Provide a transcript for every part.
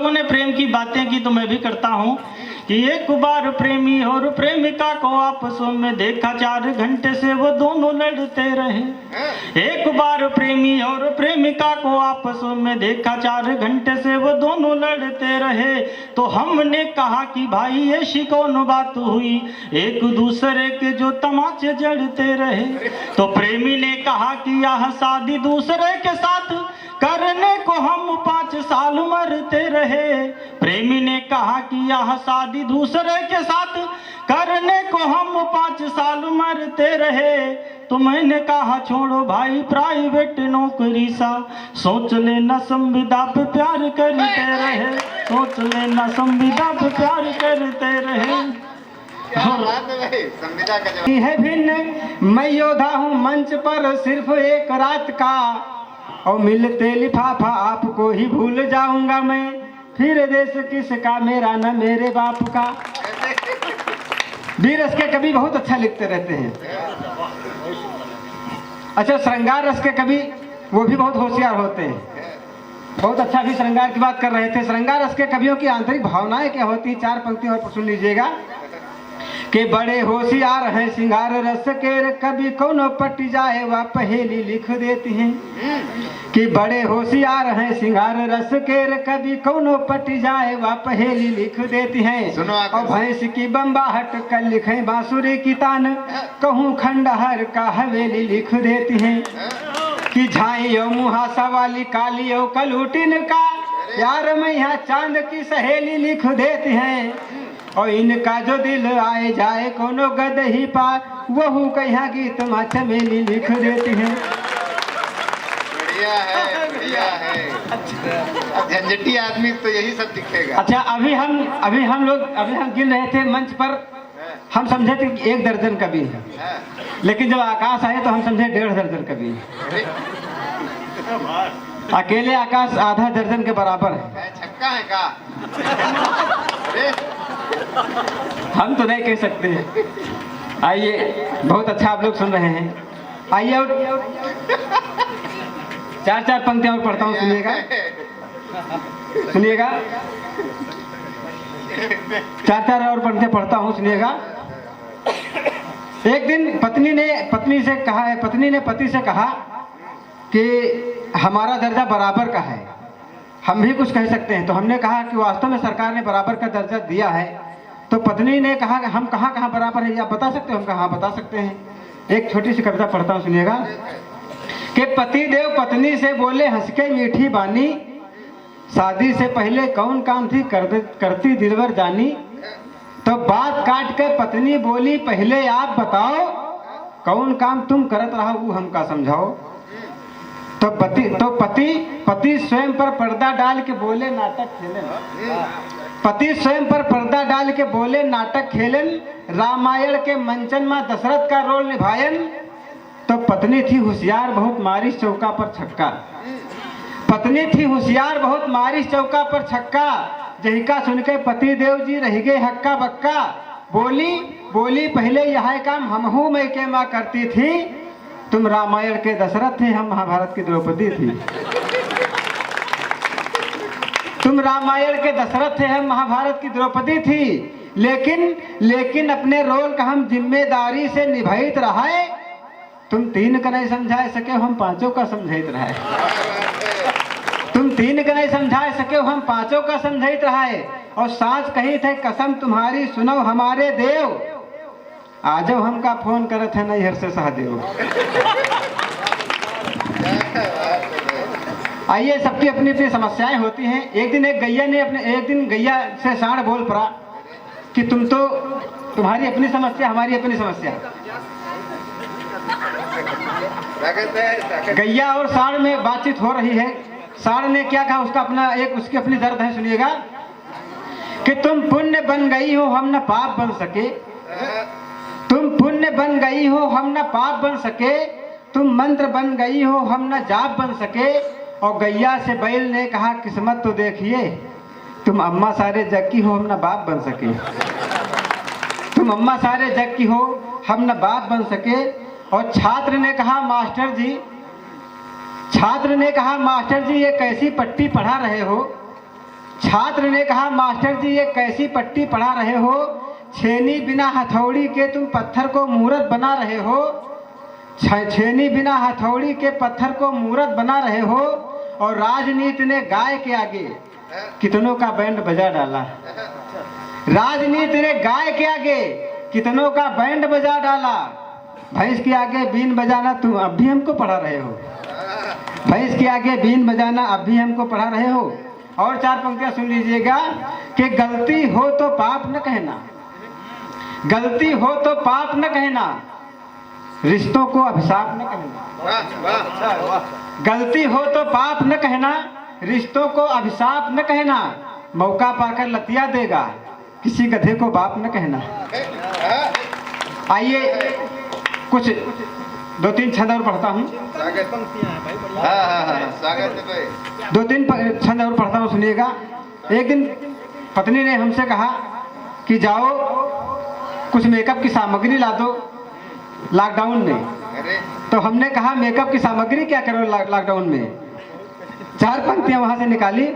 लोगों ने प्रेम की बातें की तो मैं भी करता हूँ कि एक बार प्रेमी और प्रेमिका को आपसों में देखा, 4 घंटे से वो दोनों लड़ते रहे। एक बार प्रेमी और प्रेमिका को आपसों में देखा, 4 घंटे से वो दोनों लड़ते रहे। तो हमने कहा कि भाई ऐसी कौन बात हुई, एक दूसरे के जो तमाचे जड़ते रहे। तो प्रेमी ने कहा कि यह शादी दूसरे के साथ करने को हम 5 साल मरते रहे। प्रेमी ने कहा कि यह शादी दूसरे के साथ करने को हम 5 साल मरते रहे। तो मैंने कहा छोड़ो भाई प्राइवेट नौकरी सा, सोच लेना संविदा पे प्यार करते रहे, सोच लेना संविदा पे प्यार करते रहे। है भिन्न मैं योद्धा हूँ मंच पर सिर्फ एक रात का, और मिलते लिफाफा आपको ही भूल जाऊंगा मैं, फिर देश किसका मेरा न मेरे बाप का। वीर रस के कवि बहुत अच्छा लिखते रहते हैं। अच्छा, श्रृंगार रस के कवि वो भी बहुत होशियार होते हैं, बहुत अच्छा भी श्रृंगार की बात कर रहे थे। श्रृंगार रस के कवियों की आंतरिक भावनाएं क्या होती हैं, 4 पंक्तियों और सुन लीजिएगा कि बड़े होशियार हैं सिंगार रस के, कभी कोनो पट जाए वह पहेली लिख देती हैं। कि बड़े होशियार हैं सिंगार रस के, कभी कोनो पट जाए वह पहेली लिख देती हैं। और भैंस की बम्बाहट कल लिखे बांसुरी की तान, कहूँ खंडहर का हवेली लिख देती हैं। कि झाइयो मुहासा वाली कालियो कलूटिन का, यार मैं यहाँ चांद की सहेली लिख देती हैं। और इनका जो दिल आए जाए कोनो गद ही पार, वहू कहीं गीत माछ मेली लिख देती हैं। बढ़िया है, बढ़िया है। अब झंझटी आदमी तो यही सब दिखेगा। अच्छा, अभी हम गिन रहे थे मंच पर, हम समझे थे कि 1 दर्जन कवि है, लेकिन जब आकाश आए तो हम समझे 1.5 दर्जन कवि है। अकेले आकाश आधा दर्जन के बराबर है। छक्का है का? हम तो नहीं कह सकते हैं। आइए, बहुत अच्छा आप लोग सुन रहे हैं। आइए और 4 पंक्तियां और पढ़ता हूँ, सुनिएगा 4 और पंक्तियां पढ़ता हूँ, सुनिएगा। एक दिन पत्नी ने पति से कहा कि हमारा दर्जा बराबर का है, हम भी कुछ कह सकते हैं। तो हमने कहा कि वास्तव में सरकार ने बराबर का दर्जा दिया है। तो पत्नी ने कहा कि हम कहाँ बराबर है, आप बता सकते हो? हम कहाँ बता सकते हैं। एक छोटी सी कविता पढ़ता हूँ, सुनिएगा कि पति देव पत्नी से बोले हंस के मीठी बानी, शादी से पहले कौन काम थी करती दिलवर जानी। तो बात काट के पत्नी बोली पहले आप बताओ, कौन काम तुम करत रहा वो हमका समझाओ। तो पति स्वयं पर पर्दा डाल के बोले नाटक खेलन, पति स्वयं पर पर्दा डाल के बोले नाटक खेलन, रामायण के मंचन में दशरथ का रोल निभायन। तो पत्नी थी होशियार बहुत मारी चौका पर छक्का, पत्नी थी होशियार बहुत मारी चौका पर छक्का। जहिका सुन के पति देव जी रह गए हक्का बक्का, बोली पहले यह काम हमहू मैं के माँ करती थी, तुम रामायण के दशरथ थे हम महाभारत की द्रौपदी थी। तुम रामायण के दशरथ थे हम महाभारत की द्रौपदी थी, लेकिन अपने रोल का हम जिम्मेदारी से निभाइत रहे। तुम 3 का नहीं समझा सके हम 5 का समझाइत रहे, तुम 3 का नहीं समझा सके हम 5 का समझाइत रहे। और सांस कही थे कसम तुम्हारी सुनो हमारे देव, आजो हमका फोन करत है नैहर से सहदेव। आइए, सबकी अपनी अपनी समस्याएं होती हैं। एक दिन गैया से सांड बोल पड़ा कि तुम्हारी अपनी समस्या हमारी अपनी समस्या। गैया और सांड में बातचीत हो रही है। सांड ने क्या कहा, उसकी अपनी दर्द है, सुनिएगा कि तुम पुण्य बन गई हो हम न पाप बन सके, तुम पुण्य बन गई हो हम न पाप बन सके, तुम मंत्र बन गई हो हम न जाप बन सके। और गैया से बैल ने कहा किस्मत तो देखिए, तुम अम्मा सारे जग की हो हम न बाप बन सके, तुम अम्मा सारे जग की हो हम न बाप बन सके। और छात्र ने कहा मास्टर जी ये कैसी पट्टी पढ़ा रहे हो, छात्र ने कहा मास्टर जी ये कैसी पट्टी पढ़ा रहे हो, छेनी बिना हथौड़ी के तुम पत्थर को मूर्त बना रहे हो, छेनी बिना हथौड़ी के पत्थर को मूर्त बना रहे हो। और राजनीति ने गाय के आगे कितनों का बैंड बजा डाला, राजनीति ने गाय के आगे कितनों का बैंड बजा डाला। भैंस के आगे बीन बजाना तुम अब भी हमको पढ़ा रहे हो, भैंस के आगे बीन बजाना अब भी हमको पढ़ा रहे हो। और 4 पंक्तियां सुन लीजिएगा कि गलती हो तो पाप न कहना, गलती हो तो पाप न कहना, रिश्तों को अभिशाप न कहना। गलती हो तो पाप न कहना, रिश्तों को अभिशाप न कहना, मौका पाकर लतिया देगा, किसी गधे को बाप न कहना। आइए कुछ 2-3 छंद और पढ़ता हूँ, 2-3 छंद और पढ़ता हूँ, सुनिएगा। एक दिन पत्नी ने हमसे कहा कि जाओ कुछ मेकअप की सामग्री ला दो लॉकडाउन में। तो हमने कहा मेकअप की सामग्री क्या करो लॉकडाउन में। 4 पंक्तियां वहां से निकाली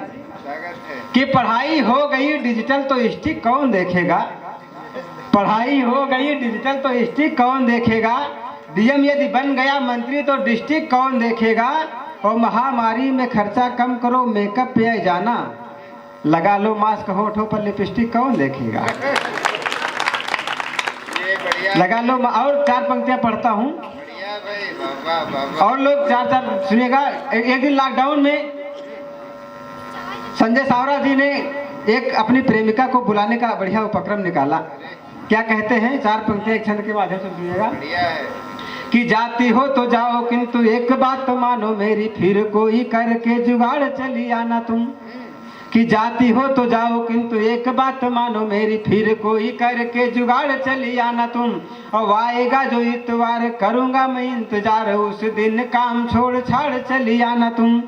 कि पढ़ाई हो गई डिजिटल तो स्टिक कौन देखेगा, पढ़ाई हो गई डिजिटल तो स्टिक कौन देखेगा, डीएम यदि बन गया मंत्री तो डिस्ट्रिक्ट कौन देखेगा, और महामारी में खर्चा कम करो मेकअप पे जाना, लगा लो मास्क होठों पर लिपस्टिक कौन देखेगा। लगा लो। और 4 पंक्तियां पढ़ता हूँ और लोग 4 सुनिएगा। एक दिन लॉकडाउन में संजय सावरा जी ने एक अपनी प्रेमिका को बुलाने का बढ़िया उपक्रम निकाला। क्या कहते हैं, 4 पंक्तियां एक छंद के माध्यम से सुनिएगा कि जाती हो तो जाओ किंतु एक बात तो मानो मेरी, फिर कोई करके जुगाड़ चली आना तुम। कि जाती हो तो जाओ किंतु एक बात मानो मेरी, फिर कोई करके जुगाड़ चली आना तुम। और आएगा जो इतवार करूंगा मैं इंतजार, उस दिन काम छोड़ छाड़ चली आना तुम।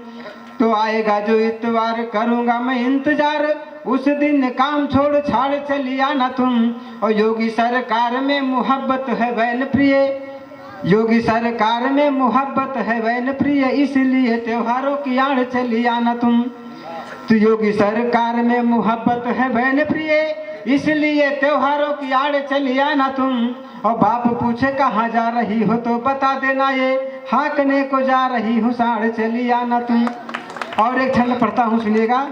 तो आएगा जो इतवार करूंगा मैं इंतजार, उस दिन काम छोड़ छाड़ चली आना तुम। और योगी सरकार में मोहब्बत है वैन प्रिय, योगी सरकार में मोहब्बत है वैन प्रिय, इसलिए त्योहारों की आड़ चली आना तुम। तो योगी सरकार में मोहब्बत है बहन प्रिय, इसलिए त्योहारों की आड़ चली आना तुम। और बाप पूछे कहाँ जा रही हो तो बता देना, ये हाँकने को जा रही हूँ साड़ चली आना तुम। और एक छंद पढ़ता हूँ, सुनिएगा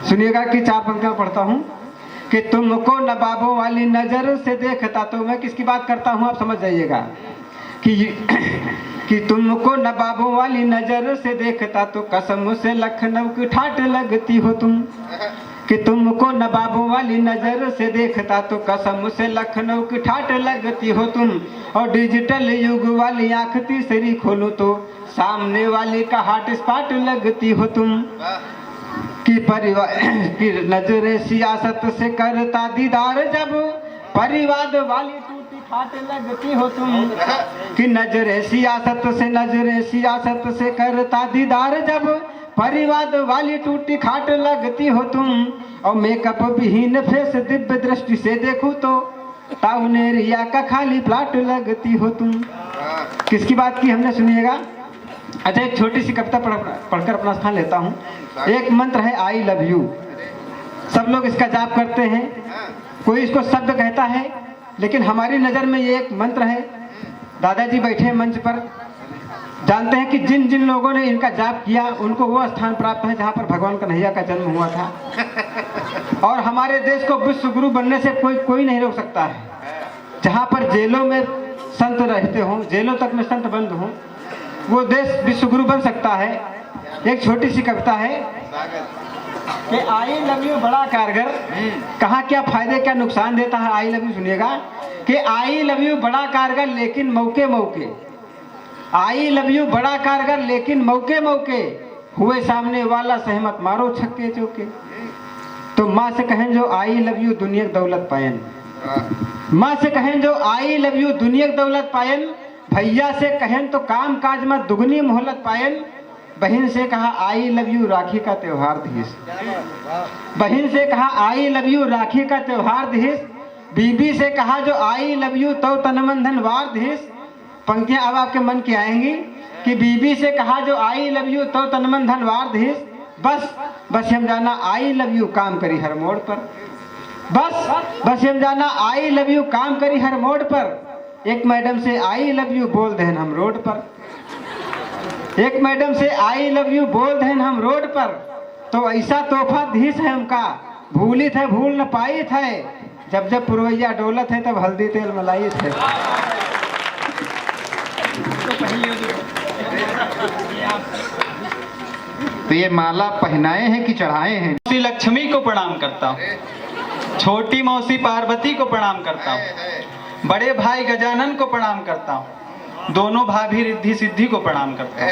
सुनिएगा कि 4 पंक्तियां पढ़ता हूँ कि तुमको नवाबों वाली नजर से देखता, तो मैं किसकी बात करता हूँ आप समझ जाइएगा कि तुमको नवाबों वाली नजर से देखता तो कसम से लखनऊ की ठाट लगती हो तुम। कि तुमको नवाबों वाली नजर से देखता तो कसम से लखनऊ की ठाट लगती हो तुम। और डिजिटल युग वाली आंख तीसरी खोलूं तो सामने वाली का हॉट स्पॉट लगती हो तुम। कि परिवार की नजर सियासत से करता दीदार, जब परिवाद वाली टूटी खाट लगती हो तुम। कि नजरे सियासत से करता दीदार, जब परिवाद वाली टूटी खाट लगती हो तुम। और मेकअप विहीन फेस दिव्य दृष्टि से देखूं तो टाउन एरिया का खाली प्लाट लगती हो तुम। किसकी बात की हमने, सुनिएगा। अच्छा, एक छोटी सी कविता पढ़कर अपना स्थान लेता हूँ। एक मंत्र है आई लव यू, सब लोग इसका जाप करते हैं, कोई इसको शब्द कहता है, लेकिन हमारी नज़र में ये एक मंत्र है। दादाजी बैठे मंच पर, जानते हैं कि जिन जिन लोगों ने इनका जाप किया उनको वो स्थान प्राप्त है जहाँ पर भगवान कन्हैया का जन्म हुआ था। और हमारे देश को विश्व गुरु बनने से कोई नहीं रोक सकता है। जहाँ पर जेलों में संत रहते हों, जेलों तक में संत बंद हों, वो देश विश्व गुरु बन सकता है। एक छोटी सी कविता है कि आई लव यू बड़ा कारगर, कहाँ क्या फायदे क्या नुकसान देता है आई लव यू, सुनिएगा। कि आई लव यू बड़ा कारगर लेकिन मौके मौके, आई लव यू बड़ा कारगर लेकिन मौके मौके, हुए सामने वाला सहमत मारो छक्के चौके। तो माँ से कहें जो आई लव यू दुनिया दौलत पायन, माँ से कहें जो आई लव यू दुनिया दौलत पायन, भैया से कहें तो काम काज में दुगनी मोहलत पायन। बहन से कहा आई लव यू राखी का त्योहार धीस, बहन से कहा आई लव यू राखी का त्योहार धीस। बीबी से कहा जो आई लव यू तो तनमंधन वार धीस। पंक्तियां अब आपके मन की आएंगी कि बीबी से कहा जो आई लव यू तो तनमंधन वार धीस। बस हम जाना आई लव यू काम करी हर मोड़ पर। बस हम जाना आई लव यू काम करी हर मोड़ पर। एक मैडम से आई लव यू बोल देन हम रोड पर। एक मैडम से आई लव यू बोल देन हम रोड पर। तो ऐसा तोहफा धीस है हमका, भूली थे भूल न पाई थे। जब जब पुरवैया डोलत है तब हल्दी तेल मलाई थे। तो ये माला पहनाए हैं कि चढ़ाए हैं? श्री लक्ष्मी को प्रणाम करता हूँ, छोटी मौसी पार्वती को प्रणाम करता हूँ, बड़े भाई गजानन को प्रणाम करता हूँ, दोनों भाभी रिद्धि सिद्धि को प्रणाम करता हूँ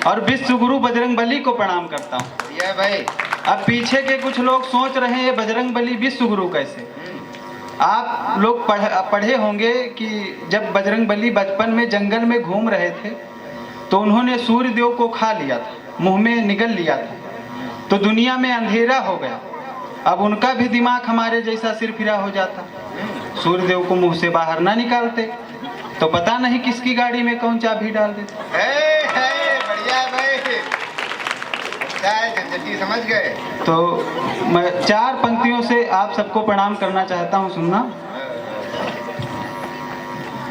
और विश्व गुरु बजरंग बली को प्रणाम करता हूँ। ये भाई अब पीछे के कुछ लोग सोच रहे हैं बजरंग बली विश्व गुरु कैसे। आप लोग पढ़े होंगे कि जब बजरंग बली बचपन में जंगल में घूम रहे थे तो उन्होंने सूर्य देव को खा लिया था, मुंह में निगल लिया था, तो दुनिया में अंधेरा हो गया। अब उनका भी दिमाग हमारे जैसा सिरफिरा हो जाता, सूर्य देव को मुंह से बाहर ना निकालते तो पता नहीं किसकी गाड़ी में कौन चाबी डाल देते। बढ़िया भाई, अच्छा है, झंझटी समझ गए। तो मैं 4 पंक्तियों से आप सबको प्रणाम करना चाहता हूँ, सुनना।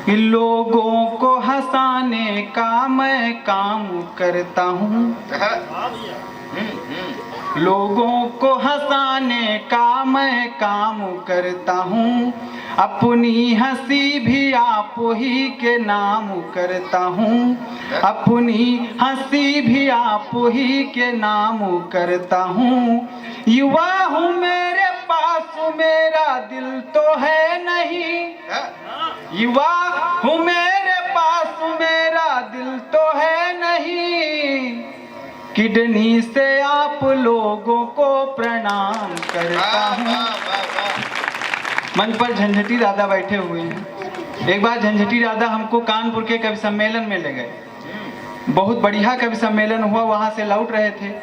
कि लोगों को हंसाने का मैं काम करता हूँ, लोगों को हंसाने का मैं काम करता हूँ, अपनी हंसी भी आप ही के नाम करता हूँ, अपनी हंसी भी आप ही के नाम करता हूँ। युवा हूँ मेरे पास मेरा दिल तो है नहीं, युवा हूँ मेरे पास मेरा दिल तो है नहीं, किडनी से आप लोगों को प्रणाम करता हूँ। मंच पर झंझटी दादा बैठे हुए हैं। एक बार झंझटी दादा हमको कानपुर के कवि सम्मेलन में ले गए, बहुत बढ़िया कवि सम्मेलन हुआ, वहाँ से लौट रहे थे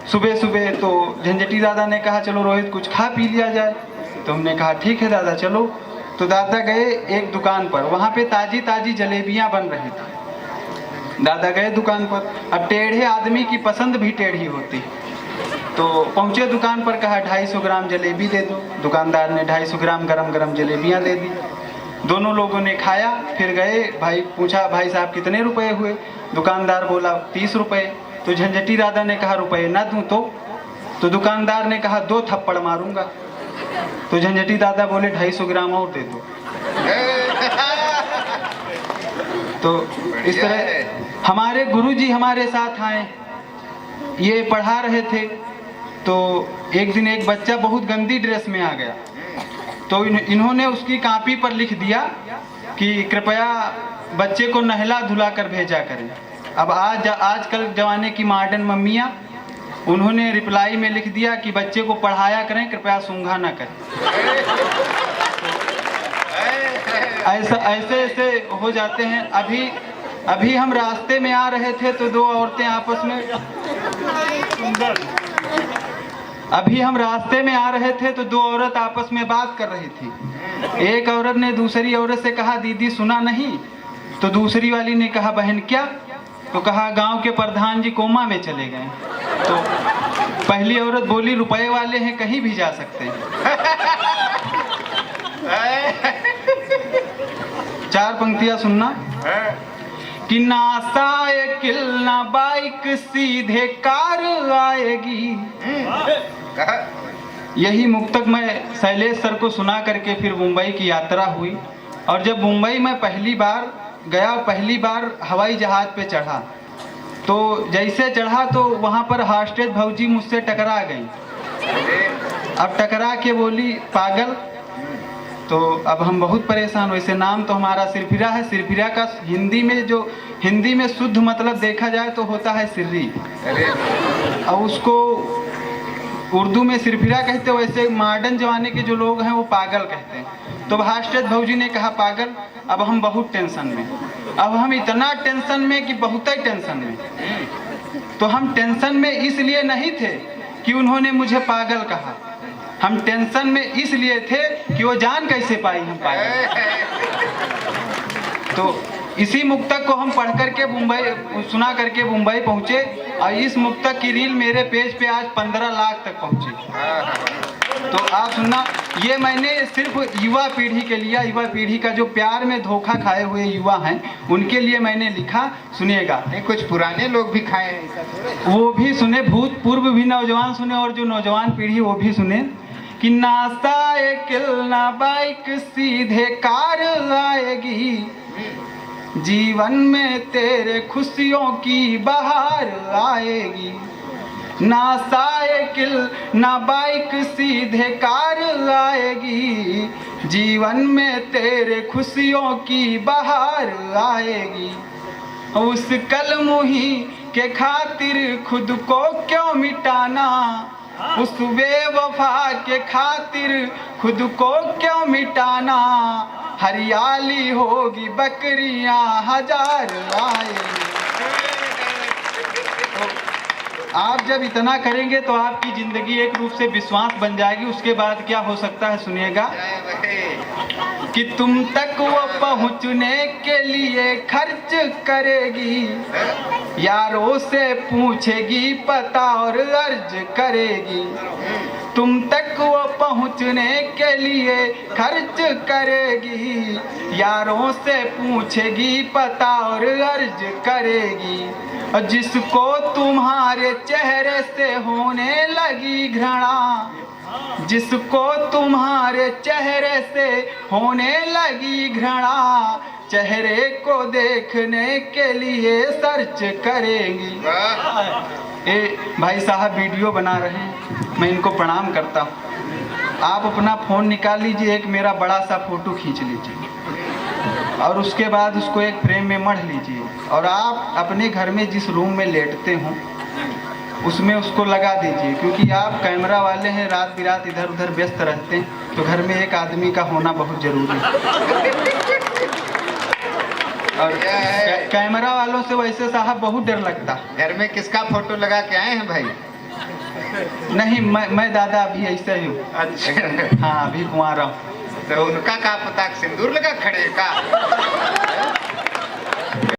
सुबह सुबह। तो झंझटी दादा ने कहा चलो रोहित कुछ खा पी लिया जाए, तो हमने कहा ठीक है दादा चलो। तो दादा गए एक दुकान पर, वहाँ पे ताजी ताजी जलेबियाँ बन रही थी। दादा गए दुकान पर, अब टेढ़े आदमी की पसंद भी टेढ़ी होती, तो पहुँचे दुकान पर, कहा 250 ग्राम जलेबी दे दो। दुकानदार ने 250 ग्राम गरम गरम जलेबियाँ दे दी। दोनों लोगों ने खाया, फिर गए, भाई पूछा भाई साहब कितने रुपए हुए? दुकानदार बोला 30 रुपए। तो झंझटी दादा ने कहा रुपए ना दूं तो दुकानदार ने कहा 2 थप्पड़ मारूंगा। तो झंझटी दादा बोले 250 ग्राम और दे दो। तो इस तरह हमारे गुरुजी हमारे साथ आए, ये पढ़ा रहे थे। तो एक दिन एक बच्चा बहुत गंदी ड्रेस में आ गया, तो इन्होंने उसकी कॉपी पर लिख दिया कि कृपया बच्चे को नहला धुला कर भेजा करें। अब आजकल जमाने की मॉडर्न मम्मियाँ, उन्होंने रिप्लाई में लिख दिया कि बच्चे को पढ़ाया करें, कृपया सूंघा ना करें। ऐसे हो जाते हैं। अभी हम रास्ते में आ रहे थे तो 2 औरतें आपस में, अभी हम रास्ते में आ रहे थे तो 2 औरत आपस में बात कर रही थी। एक औरत ने दूसरी औरत से कहा दीदी सुना नहीं? तो दूसरी वाली ने कहा बहन क्या? तो कहा गांव के प्रधान जी कोमा में चले गए। तो पहली औरत बोली रुपए वाले हैं, कहीं भी जा सकते हैं। 4 पंक्तियां सुनना। कि ना साइकिल ना बाइक सीधे कार आएगी। यही मुक्तक मैं शैलेश सर को सुना करके फिर मुंबई की यात्रा हुई। और जब मुंबई में पहली बार गया, पहली बार हवाई जहाज पे चढ़ा, तो जैसे चढ़ा तो वहाँ पर हॉस्टेज भौजी मुझसे टकरा गई। अब टकरा के बोली पागल। तो अब हम बहुत परेशान। वैसे नाम तो हमारा सिरफिरा है। सिरफिरा का हिंदी में शुद्ध मतलब देखा जाए तो होता है सिर्री, और उसको उर्दू में सिरफिरा कहते हैं। वैसे मॉडर्न जमाने के जो लोग हैं वो पागल कहते हैं। तो हॉस्टेज भौजी ने कहा पागल। अब हम बहुत टेंशन में, अब हम इतना टेंशन में कि बहुत ही टेंशन में। तो हम टेंशन में इसलिए नहीं थे कि उन्होंने मुझे पागल कहा, हम टेंशन में इसलिए थे कि वो जान कैसे पाई हम पागल। तो इसी मुक्तक को हम पढ़ करके मुंबई सुना करके मुंबई पहुंचे और इस मुक्तक की रील मेरे पेज पे आज 15 लाख तक पहुंची। तो आप सुनना, ये मैंने सिर्फ युवा पीढ़ी के लिए, युवा पीढ़ी का जो प्यार में धोखा खाए हुए युवा हैं उनके लिए मैंने लिखा, सुनिएगा। नहीं, कुछ पुराने लोग भी खाए हैं, ऐसा थोड़ा। वो भी सुने, भूतपूर्व भी नौजवान सुने और जो नौजवान पीढ़ी वो भी सुने कि ना साइकिल ना बाइक सीधे कार आएगी, जीवन में तेरे खुशियों की बहार आएगी। ना साइकिल ना बाइक सीधे कार आएगी, जीवन में तेरे खुशियों की बहार आएगी। उस कलमुही के खातिर खुद को क्यों मिटाना, उस बेवफा के खातिर खुद को क्यों मिटाना, हरियाली होगी बकरियां हजार आएगी। आप जब इतना करेंगे तो आपकी जिंदगी एक रूप से विश्वास बन जाएगी। उसके बाद क्या हो सकता है सुनिएगा कि तुम तक वो पहुंचने के लिए खर्च करेगी, यारों से पूछेगी पता और अर्ज करेगी। तुम तक वो पहुंचने के लिए खर्च करेगी, यारों से पूछेगी पता और अर्ज करेगी। और जिसको तुम्हारे चेहरे से होने लगी घृणा, जिसको तुम्हारे चेहरे से होने लगी घृणा, चेहरे को देखने के लिए सर्च करेंगी। भाई साहब वीडियो बना रहे हैं, मैं इनको प्रणाम करता हूँ। आप अपना फ़ोन निकाल लीजिए, एक मेरा बड़ा सा फ़ोटो खींच लीजिए और उसके बाद उसको एक फ्रेम में मढ़ लीजिए और आप अपने घर में जिस रूम में लेटते हो उसमें उसको लगा दीजिए, क्योंकि आप कैमरा वाले हैं, रात बिरात इधर उधर व्यस्त रहते हैं, तो घर में एक आदमी का होना बहुत ज़रूरी है। और कैमरा वालों से वैसे साहब बहुत डर लगता। घर में किसका फोटो लगा के आए हैं भाई? नहीं, मैं दादा अभी ऐसे ही हूँ। अच्छा। हाँ, अभी कुंवारा हूँ। तो उनका क्या पता, सिंदूर लगा खड़े का?